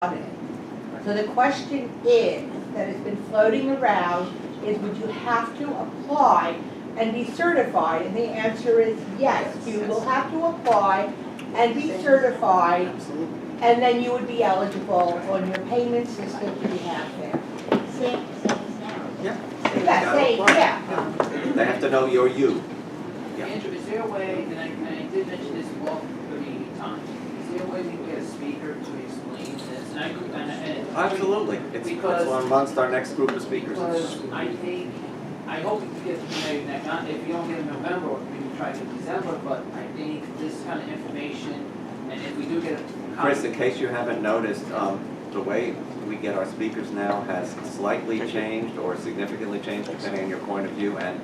it. So the question is, that has been floating around, is would you have to apply and be certified? And the answer is yes, you will have to apply and be certified, and then you would be eligible on your payment system to have there. Same as now. Yeah. Yeah, say, yeah. They have to know you're you. Yeah. Andrew, is there a way, and I did mention this walk pretty times, is there a way we can get a speaker to explain this? And Absolutely. It's amongst our next group of speakers. Because I think, I hope we can get them maybe next, not, if you don't get them in November, we can try to get December, but I think this kind of information, and if we do get a Chris, in case you haven't noticed, the way we get our speakers now has slightly changed or significantly changed depending on your point of view, and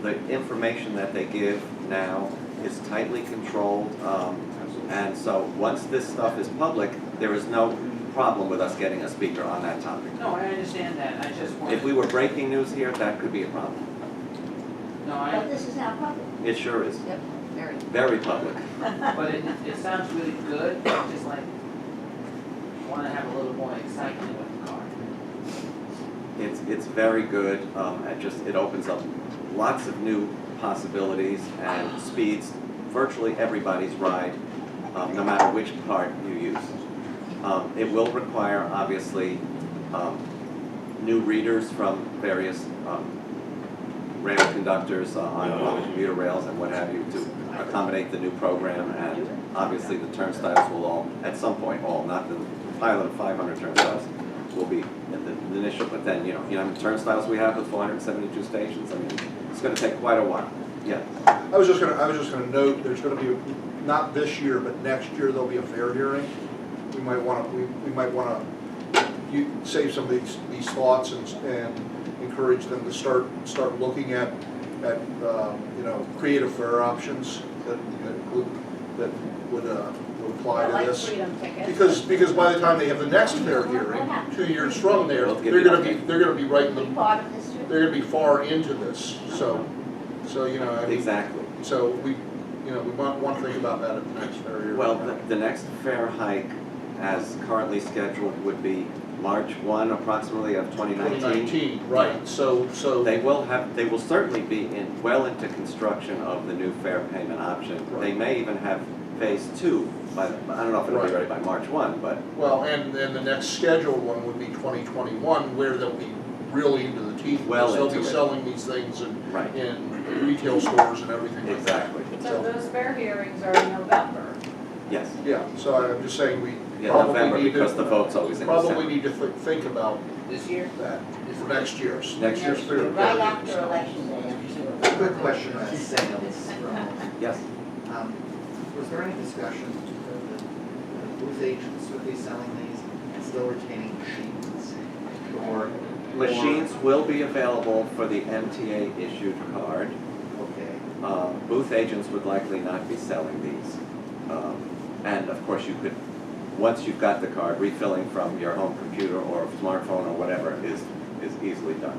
the information that they give now is tightly controlled, and so once this stuff is public, there is no problem with us getting a speaker on that topic. No, I understand that, I just wanted. If we were breaking news here, that could be a problem. No, But this is now public. It sure is. Yep, very. Very public. but it sounds really good, I just like, want to have a little more excitement with the car. It's very good. It opens up lots of new possibilities and speeds virtually everybody's ride, no matter which part you use. It will require, obviously, new readers from various rail conductors on the commuter rails and what have you to accommodate the new program, and obviously the turnstiles will all, at some point, not the pilot of 500 turnstiles will be in the initial, but then, you know, the turnstiles we have with 472 stations, I mean, it's going to take quite a while. Yeah. I was just gonna note, there's gonna be, not this year, but next year, there'll be a fair hearing. We might wanna save some of these thoughts and encourage them to start looking at creative fare options that would apply to this. Because by the time they have the next fair hearing, 2 years from there, they're gonna be right in the, Part of this too. they're gonna be far into this. So I mean, Exactly. so we want to think about that at the next fair hearing. Well, the next fare hike, as currently scheduled, would be March 1, approximately, of 2019. 2019, right, so. They will certainly be well into construction of the new fare payment option. Right. They may even have phase 2, I don't know if it'll be ready by March 1, but. Well, and the next scheduled one would be 2021, where they'll be really into the teeth. Well because they'll into be it. selling these things Right. in retail stores and everything like that. Exactly. So those fair hearings are in November. Yes. Yeah, so I'm just saying we Yeah, probably November, need because to, the vote's always in probably December. need to think about This year? that for next year's Next fair hearing. Right after election day. Quick question on sales. Yes. Was there any discussion that the booth agents would be selling these and still retaining machines? Machines will be available for the MTA issued card. Okay. Booth agents would likely not be selling these. And of course you could, once you've got the card, refilling from your home computer or smartphone or whatever is easily done.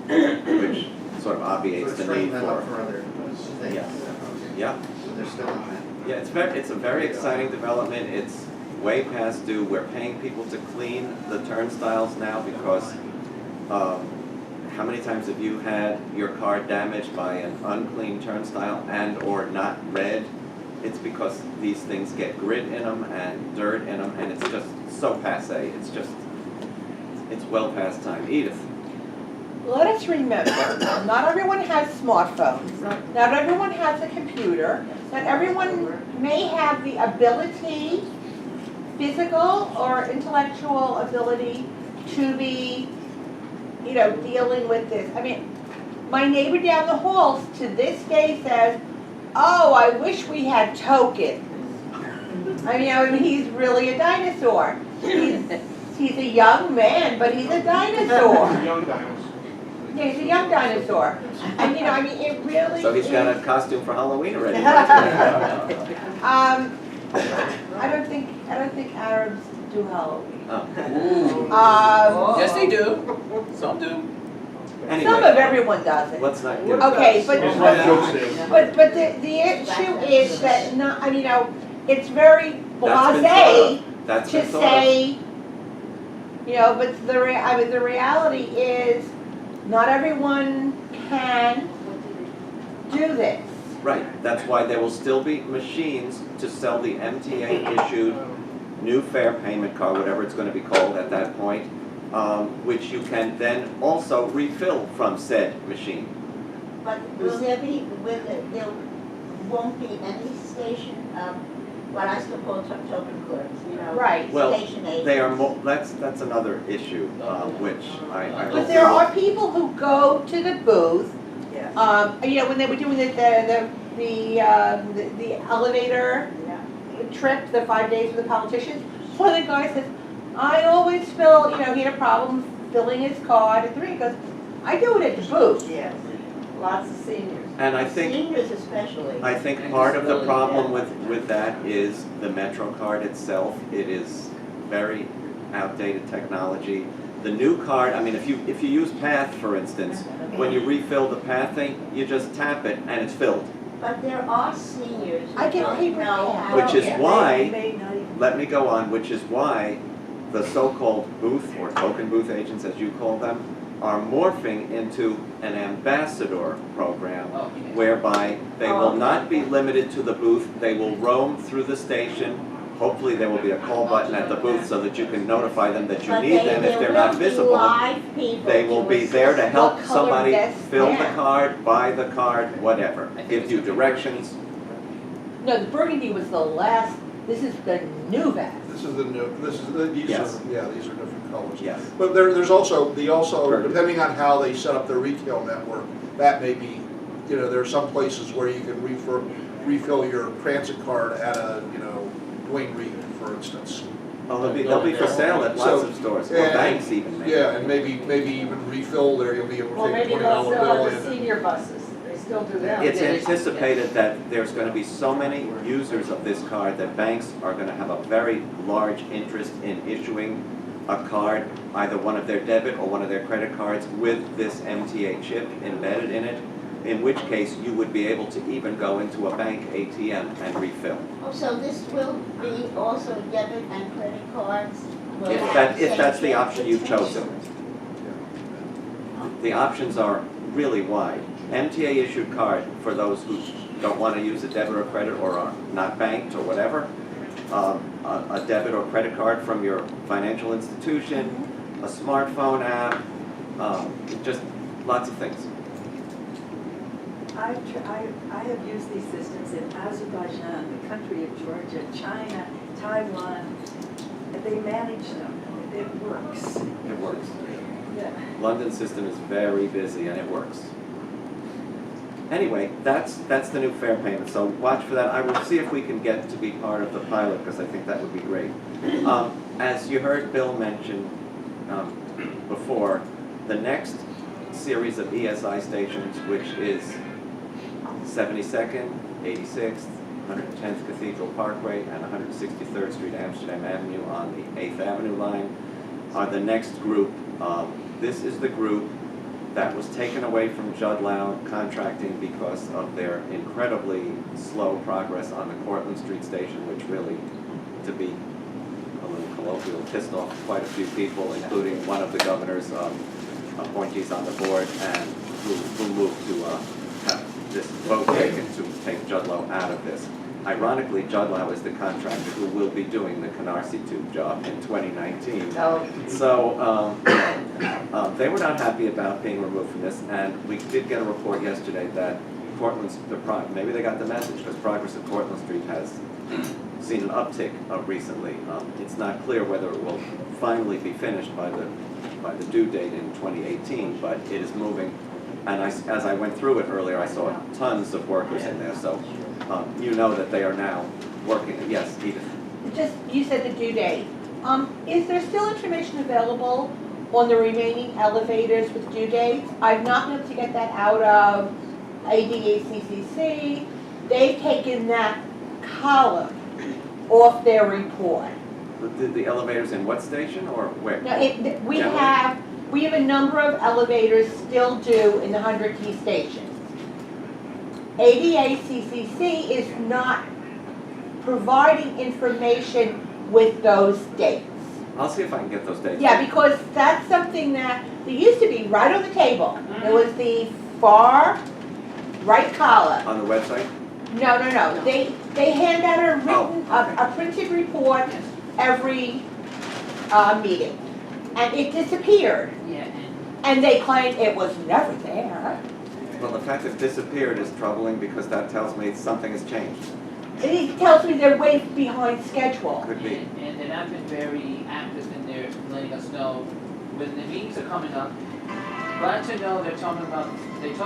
Which sort of obviates the need them up for. for other things? Yeah. Okay. Yeah. So they're still on that? Yeah, it's a very exciting development. It's way past due. We're paying people to clean the turnstiles now because how many times have you had your car damaged by an unclean turnstile and or not read? It's because these things get grit in them and dirt in them, and it's just so passé. It's well past time. Edith. Let us remember, not everyone has smartphones, not everyone has a computer, not everyone may have the ability, physical or intellectual ability, to be, dealing with this. I mean, my neighbor down the hall to this day says, "Oh, I wish we had tokens." I mean, he's really a dinosaur. He's a young man, but he's a dinosaur. Young dinosaur. Yeah, he's a young dinosaur. And it really So he's got is- a costume for Halloween already. I don't think Arabs do Halloween. Oh. Yes, they do. Some do. Anyway, Some of everyone does it. let's not get. Okay, but It's like jokes there. but the issue is that it's very That's been thought blasé of. That's to been thought of. say, you know, but the reality is, not everyone can do this. Right, that's why there will still be machines to sell the MTA-issued new fare payment card, whatever it's gonna be called at that point, which you can then also refill from said machine. But will there won't be any station, what I still call token clerks, you know? Right. Well, Station agents. they are that's another issue, which I hope But we there will- are people who go to the booth, Yes. you know, when they were doing the elevator trip, the 5 days with the politicians, one of the guys says, I always fill, you know, he had a problem filling his card at 3, he goes, I do it at the booth. Yes, lots of seniors. And I think Seniors especially. I think part of the problem with that is the Metro card itself. It is very outdated technology. The new card, I mean, if you use Path, for instance, when you refill the Path thing, you just tap it and it's filled. But there are seniors who I get don't paper know Path. how. Which is why, May not even. let me go on, which is why the so-called booth or token booth agents, as you call them, are morphing into an ambassador program Okay. whereby they will not be limited to the booth, they will roam through the station. Hopefully there will be a call button at the booth so that you can notify them that you But need them if they're not visible. live people They will be there to help What color somebody vest? fill the Yeah. card, buy the card, whatever. Gives you directions. No, the burgundy was the last, this is the new vest. This is the new, these Yes. are, yeah, these are different colors. Yes. But there's also, Perfect. depending on how they set up their retail network, that may be, you know, there are some places where you can refill your transit card at a, you know, Dwayne Reed, for instance. Oh, they'll be for sale at lots of stores, or and- banks even maybe. Yeah, and maybe even refill there, you'll be able Well, to take a maybe $20 they'll still bill have the in. senior buses, they still do that. It's anticipated that there's gonna be so many users of this card that banks are gonna have a very large interest in issuing a card, either one of their debit or one of their credit cards with this MTA chip embedded in it, in which case you would be able to even go into a bank ATM and refill. Oh, so this will be also debit and credit cards? Will If have the that's same the option you've chosen. The options are really wide. MTA issued card for those who don't want to use a debit or credit or are not banked or whatever. A debit or credit card from your financial institution, a smartphone app, just lots of things. I have used these systems in Azerbaijan, the country of Georgia, China, Taiwan. They manage them. It works. It works. Yeah. London system is very busy and it works. Anyway, that's the new fare payment, so watch for that. I will see if we can get to be part of the pilot, because I think that would be great. As you heard Bill mention before, the next series of ESI stations, which is 72nd, 86th, 110th Cathedral Parkway, and 163rd Street Amsterdam Avenue on the 8th Avenue line, are the next group. This is the group that was taken away from Judd Lau Contracting because of their incredibly slow progress on the Cortlandt Street station, which really, to be a little colloquial, pissed off quite a few people, including one of the governor's appointees on the board, and who moved to have this vote taken to take Judd Lau out of this. Ironically, Judd Lau is the contractor who will be doing the Canarsie Tube job in 2019. So they were not happy about being removed from this, and we did get a report yesterday that maybe they got the message, because progress at Cortlandt Street has seen an uptick recently. It's not clear whether it will finally be finished by the due date in 2018, but it is moving. And as I went through it earlier, I saw tons of workers in there, so you know that they are now working. Yes, Edith? Just, you said the due date. Is there still information available on the remaining elevators with due dates? I've not been able to get that out of ADACCC. They've taken that column off their report. The elevators in what station or where? Now, we Generally? have a number of elevators still due in the 100 key stations. ADACCC is not providing information with those dates. I'll see if I can get those dates. Yeah, because that's something that, there used to be right on the table. There was the far right column. On the website? No. They hand out a written, Oh, okay. a printed report every meeting. And it disappeared. Yeah, And they claimed it was never there. Well, the fact it disappeared is troubling because that tells me something has changed. It tells me they're way behind schedule. Could be. and they're not been very active in their letting us know when the meetings are coming up. Glad to know they talk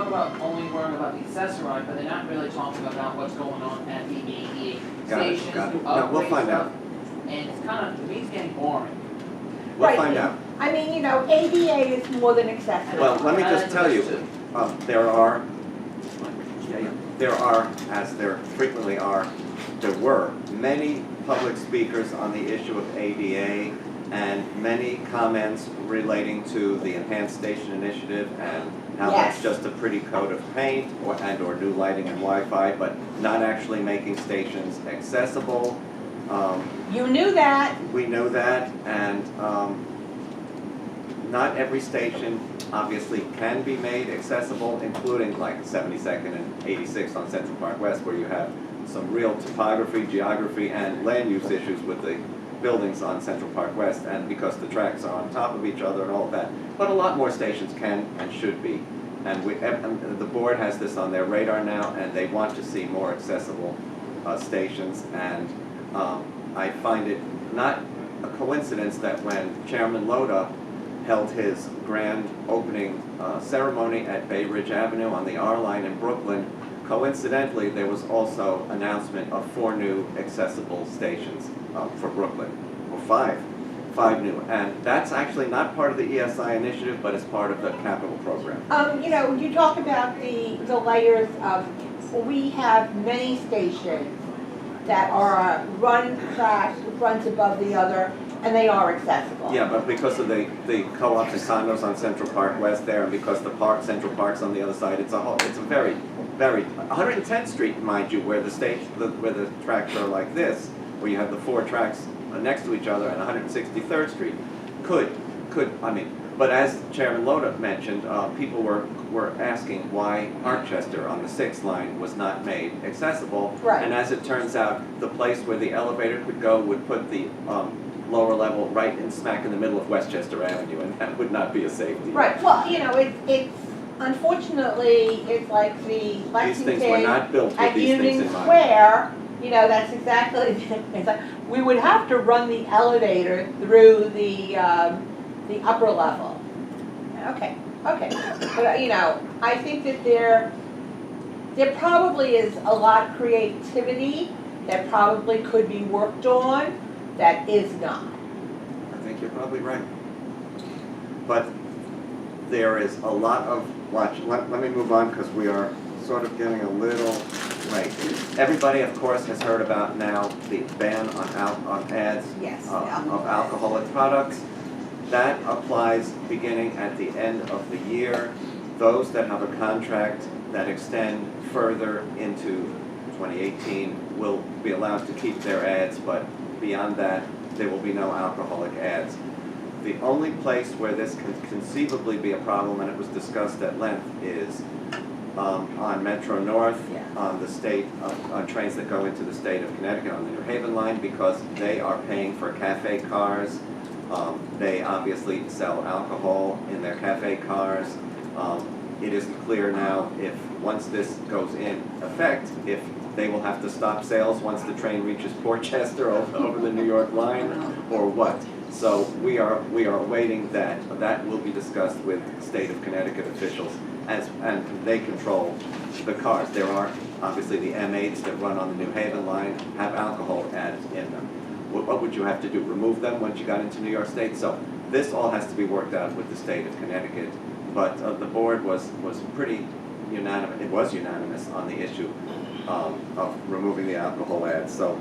about only worrying about the accessorized, but they're not really talking about what's going on at the ADA Got it, stations, got it. through No, we'll upgrade find stuff. out. And it's kind of, the meeting's getting boring. We'll Right. find out. I mean, you know, ADA is more than accessory. Well, let me just tell you, Too. there are, as there frequently are, there were many public speakers on the issue of ADA and many comments relating to the Enhanced Station Initiative and how that's Yes. just a pretty coat of paint or new lighting and Wi-Fi, but not actually making stations accessible. You knew that. We know that, and not every station obviously can be made accessible, including like 72nd and 86th on Central Park West, where you have some real topography, geography, and land use issues with the buildings on Central Park West, and because the tracks are on top of each other and all of that. But a lot more stations can and should be. And the board has this on their radar now, and they want to see more accessible stations. And I find it not a coincidence that when Chairman Loda held his grand opening ceremony at Bay Ridge Avenue on the R line in Brooklyn, coincidentally, there was also announcement of 4 new accessible stations for Brooklyn, or 5 new. And that's actually not part of the ESI initiative, but it's part of the capital program. You know, you talk about the layers of, we have many stations that are runs above the other, and they are accessible. Yeah, but because of the co-ops and condos on Central Park West there, and because the Central Park's on the other side, it's a very, 110th Street, mind you, where the tracks are like this, where you have the 4 tracks next to each other, and 163rd Street but as Chairman Loda mentioned, people were asking why Archester on the 6th line was not made accessible. Right. And as it turns out, the place where the elevator could go would put the lower level right in smack in the middle of Westchester Avenue, and that would not be a safety. Right, well, you know, it's unfortunately, it's like the These things were Lexington not built with at these things Union in mind. Square, you know, that's exactly, it's like, we would have to run the elevator through the upper level. Okay, but you know, I think that there probably is a lot of creativity that probably could be worked on that is not. I think you're probably right. But there is a lot of, let me move on because we are sort of getting a little late. Everybody, of course, has heard about now the ban on ads Yes. of alcoholic products. That applies beginning at the end of the year. Those that have a contract that extend further into 2018 will be allowed to keep their ads, but beyond that, there will be no alcoholic ads. The only place where this can conceivably be a problem, and it was discussed at length, is on Metro North, Yeah. on the state, on trains that go into the state of Connecticut on the New Haven line, because they are paying for cafe cars. They obviously sell alcohol in their cafe cars. It isn't clear now if, once this goes in effect, if they will have to stop sales once the train reaches Portchester over the New York line, or what. So we are awaiting that. That will be discussed with state of Connecticut officials, and they control the cars. There are obviously the M8s that run on the New Haven line have alcohol ads in them. What would you have to do? Remove them once you got into New York State? So this all has to be worked out with the state of Connecticut. But the board was pretty unanimous. It was unanimous on the issue of removing the alcohol ads. So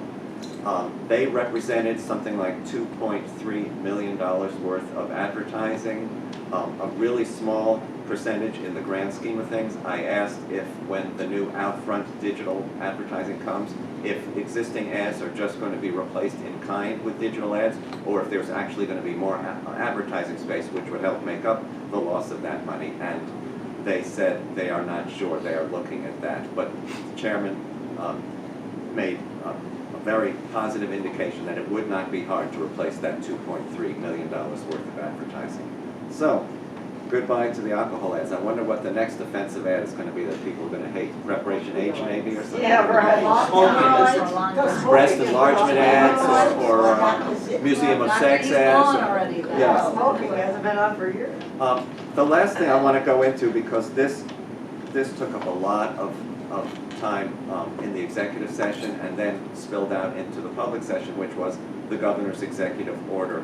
They represented something like $2.3 million worth of advertising, a really small percentage in the grand scheme of things. I asked if, when the new Outfront digital advertising comes, if existing ads are just going to be replaced in kind with digital ads, or if there's actually going to be more advertising space, which would help make up the loss of that money. And they said they are not sure. They are looking at that. But the chairman made a very positive indication that it would not be hard to replace that $2.3 million worth of advertising. So, goodbye to the alcohol ads. I wonder what the next offensive ad is going to be that people are going to hate. Preparation H maybe or something? Yeah, right. Breast enlargement ads or Museum of Sex ads. Yes. Smoking hasn't been on for years. The last thing I want to go into, because this took up a lot of time in the executive session and then spilled out into the public session, which was the governor's executive order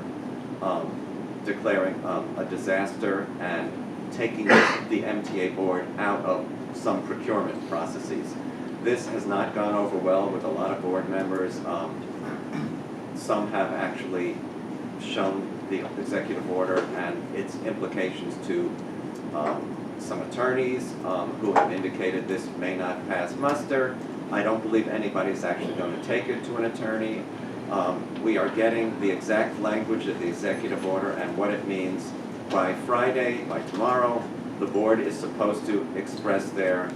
declaring a disaster and taking the MTA board out of some procurement processes. This has not gone over well with a lot of board members. Some have actually shown the executive order and its implications to some attorneys who have indicated this may not pass muster. I don't believe anybody's actually going to take it to an attorney. We are getting the exact language of the executive order and what it means by Friday, by tomorrow. The board is supposed to express their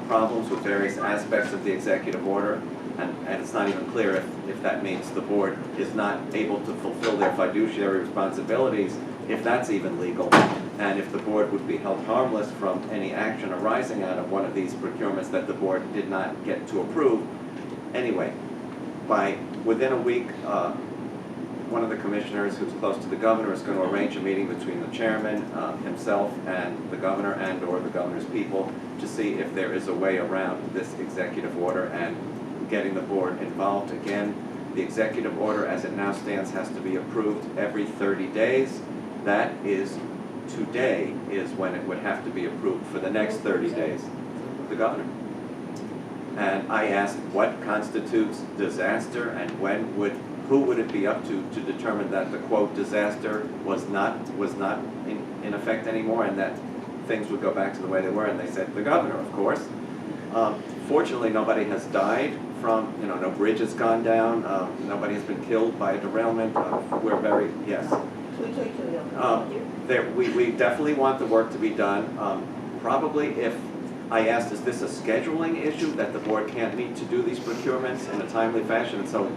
problems with various aspects of the executive order, and it's not even clear if that means the board is not able to fulfill their fiduciary responsibilities, if that's even legal, and if the board would be held harmless from any action arising out of one of these procurements that the board did not get to approve. Anyway, within a week, one of the commissioners who's close to the governor is going to arrange a meeting between the chairman, himself, and the governor and/or the governor's people to see if there is a way around this executive order and getting the board involved. Again, the executive order as it now stands has to be approved every 30 days. That is, today is when it would have to be approved for the next 30 days. The governor. And I asked what constitutes disaster and who would it be up to determine that the quote disaster was not in effect anymore and that things would go back to the way they were, and they said the governor, of course. Fortunately, nobody has died from, no bridge has gone down, nobody has been killed by a derailment. We're very, yes. We definitely want the work to be done. Probably if I asked, is this a scheduling issue that the board can't meet to do these procurements in a timely fashion, and so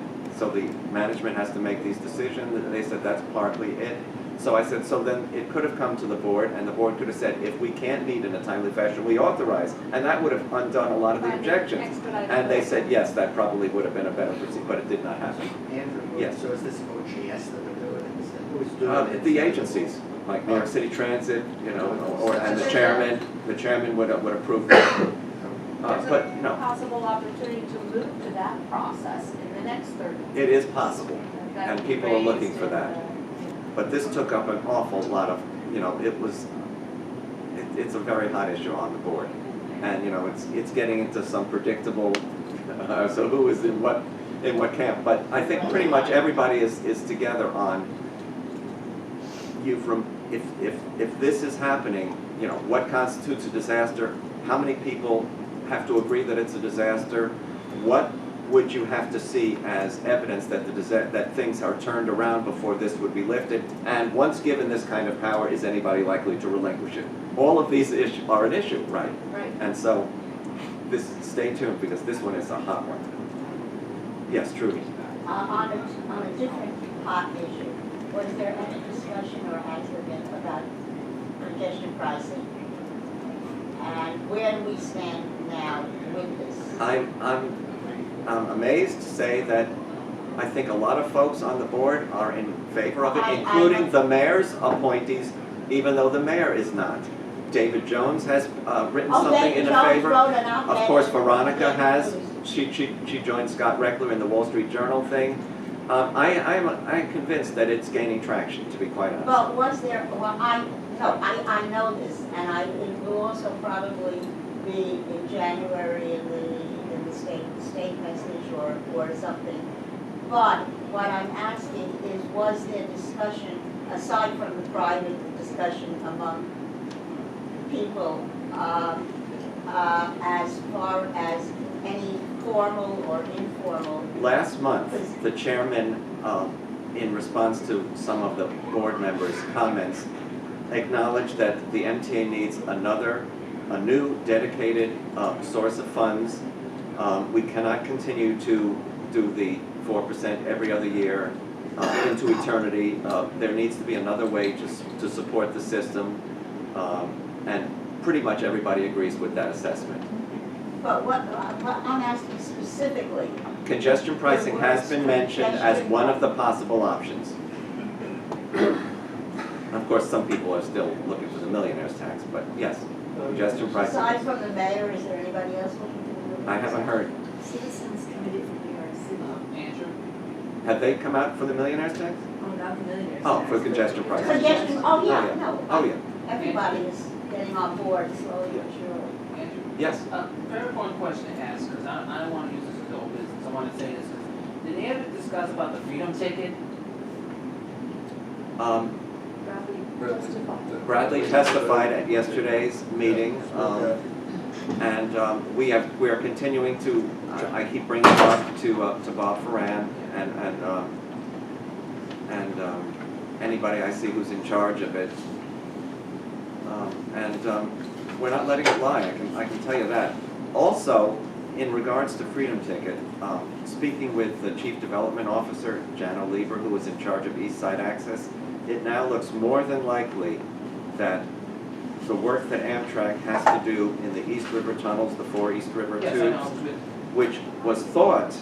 the management has to make these decisions? And they said that's partly it. So I said, so then it could have come to the board, and the board could have said, if we can't meet in a timely fashion, we authorize, and that would have undone a lot of the objections. And they said, yes, that probably would have been a better procedure, but it did not happen. Andrew, Yes. so is this OGS that would do it instead? Who's doing it? The agencies, like New York City Transit, and the chairman would approve that. But There's a possible opportunity to move to that process in the next 30 days. it is possible, That and would be people are looking raised for and, that. But this took up an awful lot of, it's a very hot issue on the board. And, it's getting into some predictable, so who is in what camp. But I think pretty much everybody is together on, if this is happening, what constitutes a disaster, how many people have to agree that it's a disaster, what would you have to see as evidence that that things are turned around before this would be lifted? And once given this kind of power, is anybody likely to relinquish it? All of these are an issue, right? Right. And so, stay tuned, because this one is a hot one. Yes, Trudy. On a different hot issue, was there any discussion or has there been about congestion pricing? And where do we stand now with this? I'm amazed to say that I think a lot of folks on the board are in favor of it, including the mayor's appointees, even though the mayor is not. David Jones has written something in favor. Of course, Veronica has. She joined Scott Reckler in the Wall Street Journal thing. I'm convinced that it's gaining traction, to be quite honest. But was there, I know this, and it will also probably be in January in the State state message or something. But what I'm asking is, was there discussion, aside from the private discussion among people, as far as any formal or informal? Last month, the chairman, in response to some of the board members' comments, acknowledged that the MTA needs a new dedicated source of funds. We cannot continue to do the 4% every other year into eternity. There needs to be another way to support the system, and pretty much everybody agrees with that assessment. But what I'm asking specifically, Congestion pricing has been mentioned as one of the possible options. Of course, some people are still looking for the millionaire's tax, but yes, congestion pricing. aside from the mayor, is there anybody else looking to do it? I haven't heard. Citizens Committee from NYCTRC. Andrew? Have they come out for the millionaire's tax? Oh, not the millionaires. Oh, for congestion pricing. Congestion, oh yeah, no. Oh, yeah. Everybody is getting on board slowly but surely. Andrew? Yes. Very important question to ask, because I don't want to use this as old business, I want to say this. Did they ever discuss about the freedom ticket? Bradley testified at yesterday's meeting, and we are continuing to, I keep bringing it up to Bob Ferran and anybody I see who's in charge of it. We're not letting it lie, I can tell you that. Also, in regards to Freedom Ticket, speaking with the Chief Development Officer, Jano Lieber, who was in charge of East Side Access, it now looks more than likely that the work that Amtrak has to do in the East River tunnels, the 4 East River Yes, I tubes, know. which was thought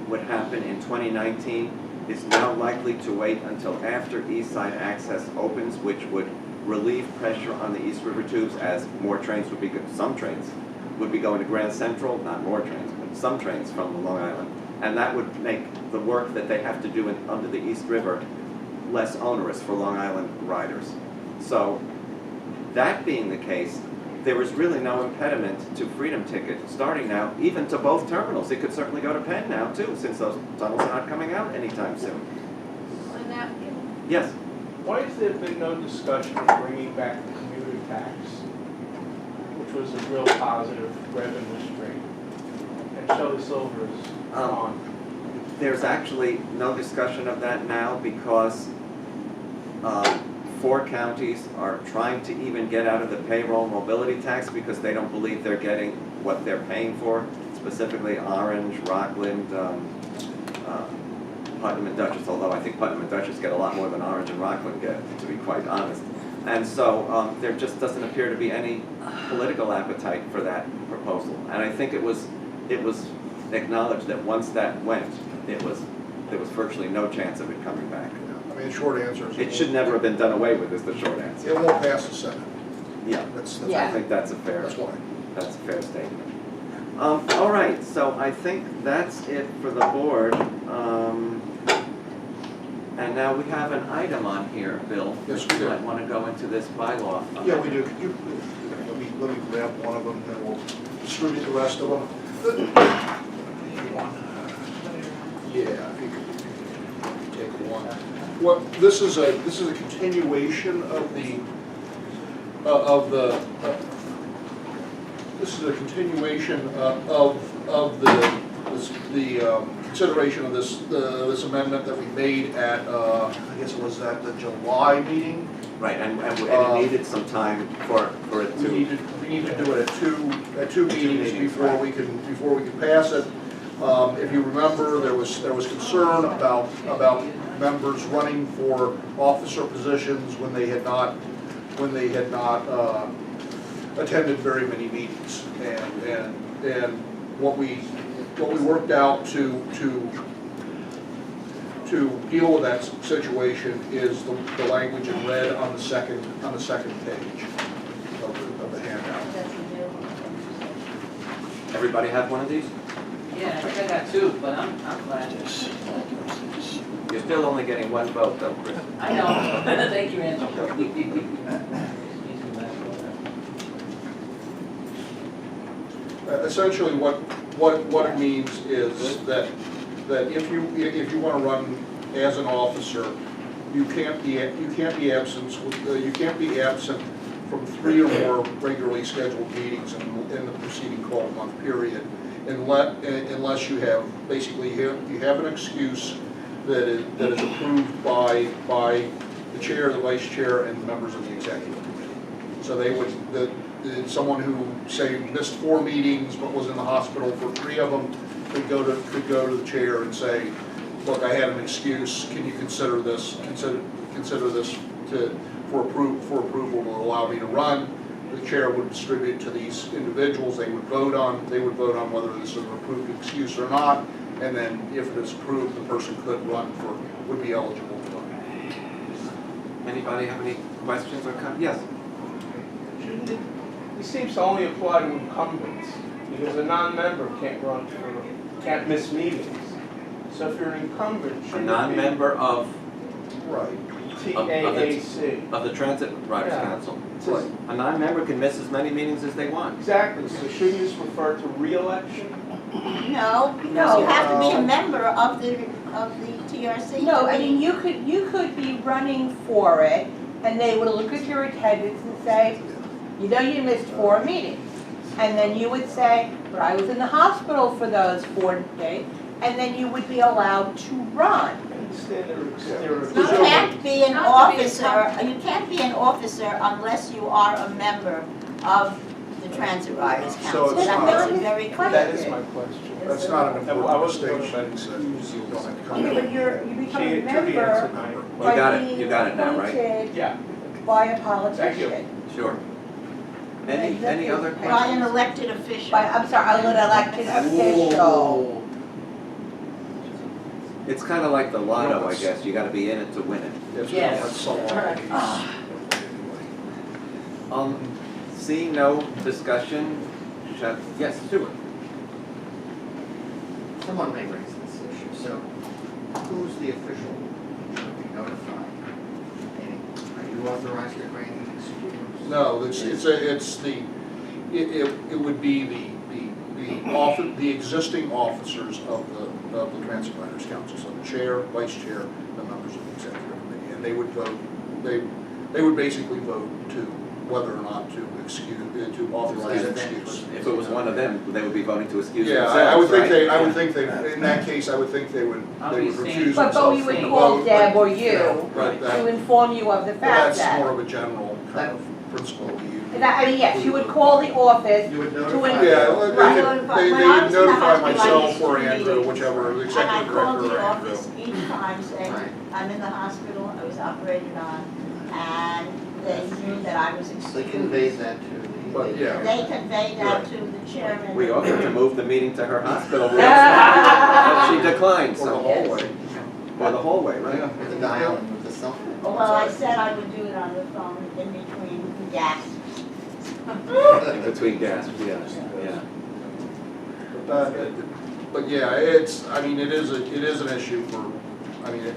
would happen in 2019, is now likely to wait until after East Side Access opens, which would relieve pressure on the East River tubes as more trains would be, some trains would be going to Grand Central, not more trains, but some trains from Long Island. And that would make the work that they have to do under the East River less onerous for Long Island riders. So, that being the case, there is really no impediment to Freedom Ticket starting now, even to both terminals. It could certainly go to Penn now too, since those tunnels are not coming out anytime soon. On that, Yes? Why has there been no discussion of bringing back the commuter tax, which was a real positive revenue stream? And Shelley Silver is on. There's actually no discussion of that now because 4 counties are trying to even get out of the payroll mobility tax because they don't believe they're getting what they're paying for, specifically Orange, Rockland, Putnam and Dutchess, although I think Putnam and Dutchess get a lot more than Orange and Rockland get, to be quite honest. And so there just doesn't appear to be any political appetite for that proposal. And I think it was acknowledged that once that went, there was virtually no chance of it coming back. I mean, the short answer is. It should never have been done away with, is the short answer. It won't pass the Senate. Yeah, That's I think that's a fair statement. All right, so I think that's it for the board. And now we have an item on here, Bill. Yes, we do. You might want to go into this bylaw. Yeah, we do. Could you, let me grab one of them and we'll distribute the rest of them. Yeah, if you could take one. Well, this is a continuation of the this is a continuation of the consideration of this amendment that we made at I guess it was at the July meeting. Right, and it needed some time for it to. We need to do it at two meetings before we can pass it. If you remember, there was concern about members running for officer positions when they had not attended very many meetings, and what we worked out to deal with that situation is the language in red on the second page of the handout. That's a new one. Everybody have one of these? Yeah, I think I got 2, but I'm glad. You're still only getting 1 vote though, Chris. I know, thank you, Andrew. Essentially, what what it means is that if you want to run as an officer, you can't be absent from 3 or more regularly scheduled meetings in the preceding 12-month period, unless you have you have an excuse that is approved by the chair, the vice chair, and the members of the executive committee. So they would someone who say missed 4 meetings but was in the hospital for 3 of them could go to the chair and say, look, I had an excuse. Can you consider this for approval to allow me to run? The chair would distribute to these individuals. They would vote on whether this is an approved excuse or not. And then if it is approved, the person would be eligible to run. Anybody have any questions or comments? Yes? Shouldn't it, it seems to only apply to incumbents, because a non-member can't miss meetings. So if you're an incumbent, A shouldn't it non-member of Right. be TAAC? the Transit Riders Yeah. Council. Right. A non-member can miss as many meetings as they want. Exactly, so shouldn't you just refer to re-election? No, because you have to be a member of the TRC. No, to I be- mean, you could be running for it, and they would look at your attendance and say, you know you missed 4 meetings. And then you would say, but I was in the hospital for those 4 days, and then you would be allowed to run. I understand there are You can't be an Not to be officer, you can't be an officer unless you are a member of the Transit Riders So Council. it's That not- makes it very clear. That is my question. That's not an I important wasn't talking distinction. about excuse. You don't have to come Yeah, in. but you become a She answered member my You by got it. being You got it now, right? appointed Yeah, by a politician. Sure. Any other By an questions? elected official. I'm sorry, an elected official. It's kind of like the lotto, I guess. You got to be in it to win it. Yes. That's so long. Seeing no discussion, yes, Stuart. Someone may raise this issue, so who's the official to be notified? Meaning, are you authorized to grant an excuse? No, it would be the existing officers of the Transit Riders Council, so the chair, vice chair, the members of the executive committee, and they would vote, they would basically vote to whether or not to authorize an excuse. If it was one of them, they would be voting to excuse Yeah, themselves, I would think right? I would think in that case, I would think they would recuse But themselves you from would the call vote, Deb but, or you you know, right, to inform you of the fact that's more that. of a general kind of principle to use. I mean, yes, you would call the office You would to notify. inform. Yeah, Right. they When I would was in the notify hospital, I myself used or to Andrew, meetings. whichever, the And I executive called director the or Andrew. office each time saying, Right. I'm in the hospital, I was operated on, and they knew that I was They excused. conveyed that to the. But, yeah. They conveyed that to the chairman. We offered to move the meeting to her hospital room, but she declined, Or the so. hallway. Or the hallway, right? Yeah. With the dial and with the cell phone. Well, I said I would do it on the phone in between gasps. Between gasps, yeah. But yeah, I mean, it is an issue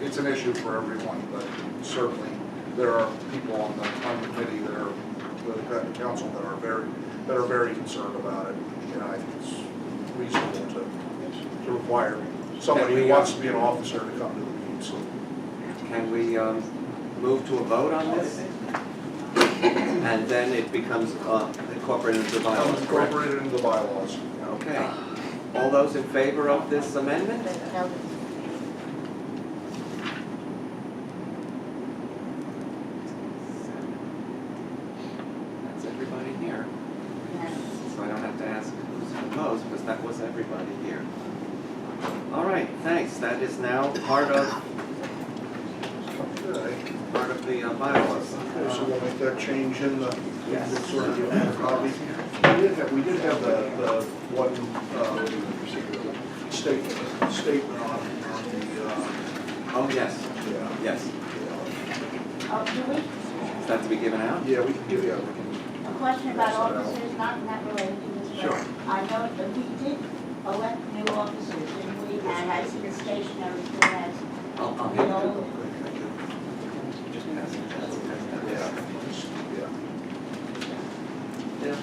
it's an issue for everyone, but certainly there are people on the committee that are, the council that are very concerned about it. You know, I think it's reasonable to require somebody who wants to be an officer to come to the meeting, so. Can we move to a vote on this? And then it becomes incorporated into the bylaws, correct? Incorporated into the bylaws. Okay. All those in favor of this amendment? No, That's everybody here. So I don't have to ask who's opposed, because that was everybody here. All right, thanks. That is now part of Okay. the bylaws. Okay, so we'll make that change in the, Yes. sort of the copy. We did have the one, statement on the, Oh, yes, yeah. yes. Oh, do we, Is that to be given out? Yeah, we can give you, a question about officers, not related to this, Sure. but I know that we did elect new officers, didn't we? And I see the stationary who has, I'll you hand it. know, Just pass it. yeah.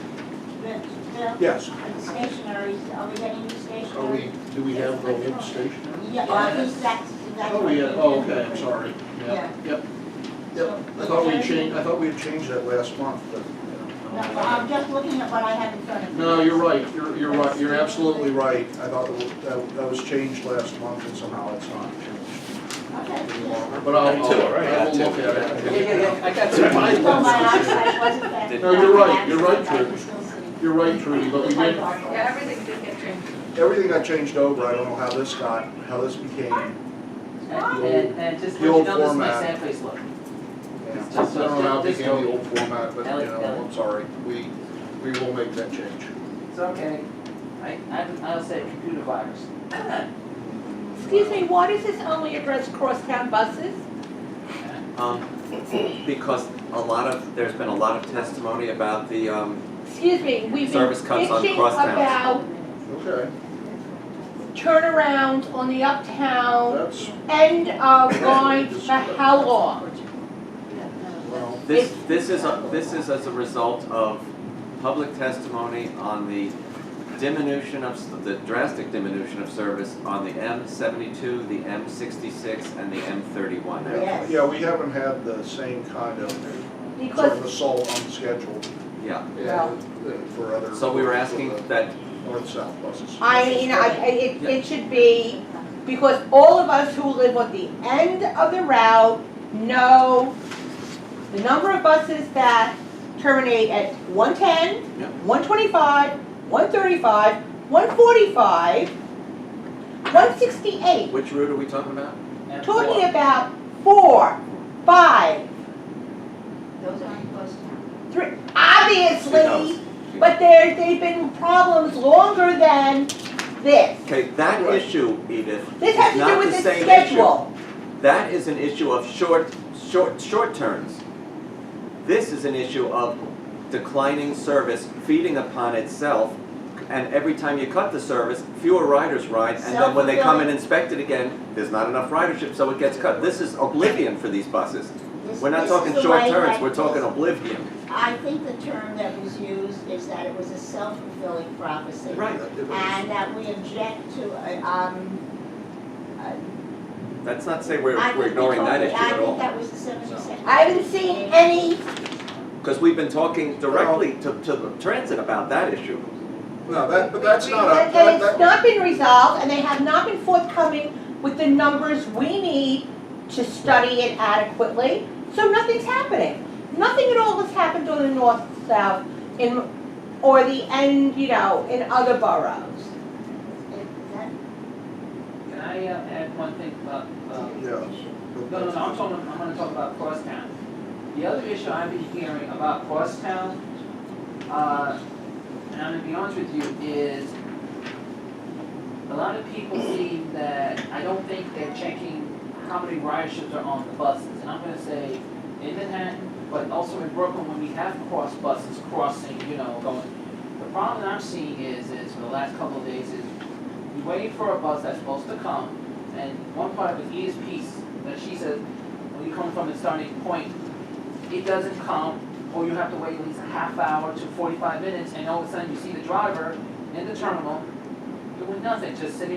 Bill, Yes. the stationary are we getting new stationery? Are we, do we have the old station? Yeah, at least that's Oh, what yeah, we oh, did. okay, I'm sorry. Yeah. Yep. So, I thought we had changed that last month, but, No, well, I'm just looking at what I have in front of me. No, you're right, you're right, you're absolutely right. I thought that was changed last month and somehow it's not changed. Okay. yeah. But I'll Me too, right? I will Yeah, look too. at it. Yeah, I got some. So my eyesight wasn't that. No, you're right, you're right, I can Trudy. still see. You're right, Trudy, but we With my did, dark Yeah, glasses. everything did get changed. everything got changed over. I don't know how this became. And just The let you old know, this is my format. sad face look. I don't know how it became the old format, but, you know, I'm sorry. We will make that change. It's okay. I'll say computer virus. Excuse me, why does this only address crosstown buses? Because there's been a lot of testimony about the, Excuse me, we've been Service cuts on bitching crosstowns. about Okay, turnarounds on the uptown that's, end of line for how long? well, this is as a result of public testimony on the drastic diminution of service on the M72, the M66, and the M31. Yes. yeah, we haven't had the same kind of sort of Because, assault on schedule. Yeah, For other. so we were asking for the that, North-south buses. I mean, it should be, because all of us who live on the end of the route know the number of buses that terminate at 110, Yeah. 125, 135, 145, 168. which route are we talking about? And Talking four. about 4, 5, Those aren't close to. 3, She knows. obviously, She but they've been problems longer than this. Okay, that issue, Edith, This is has to not do with the the same schedule. issue. That is an issue of short turns. This is an issue of declining service, feeding upon itself, and every time you cut the service, fewer riders ride, and then when they come and inspect it again, there's not enough ridership, so it gets cut. This is oblivion for these buses. We're not This talking is the short way turns, that we're talking this- oblivion. I think the term that was used is that it was a self-fulfilling prophecy. Right. And that we object to, That's not to say I we're think we ignoring that told- issue at I think all. that was the 72nd. I haven't seen any, Because we've been talking directly to the transit about that issue. No, but that's not and it's not been resolved, and they have not been forthcoming with the numbers we need to study it adequately, so nothing's happening. Nothing at all has happened on the north-south or the end, in other boroughs. Can I add one thing about, Yeah. no, I'm gonna talk about crosstown. The other issue I've been hearing about crosstown, and I'm gonna be honest with you, is a lot of people see that, I don't think they're checking how many riderships are on the buses. And I'm gonna say, in Manhattan, but also in Brooklyn, when we have cross buses crossing, going, the problem that I'm seeing is for the last couple of days is, you're waiting for a bus that's supposed to come, and one part of it is piece, that she says, when you come from the starting point, it doesn't come, or you have to wait at least a half hour to 45 minutes, and all of a sudden you see the driver in the terminal doing nothing, just sitting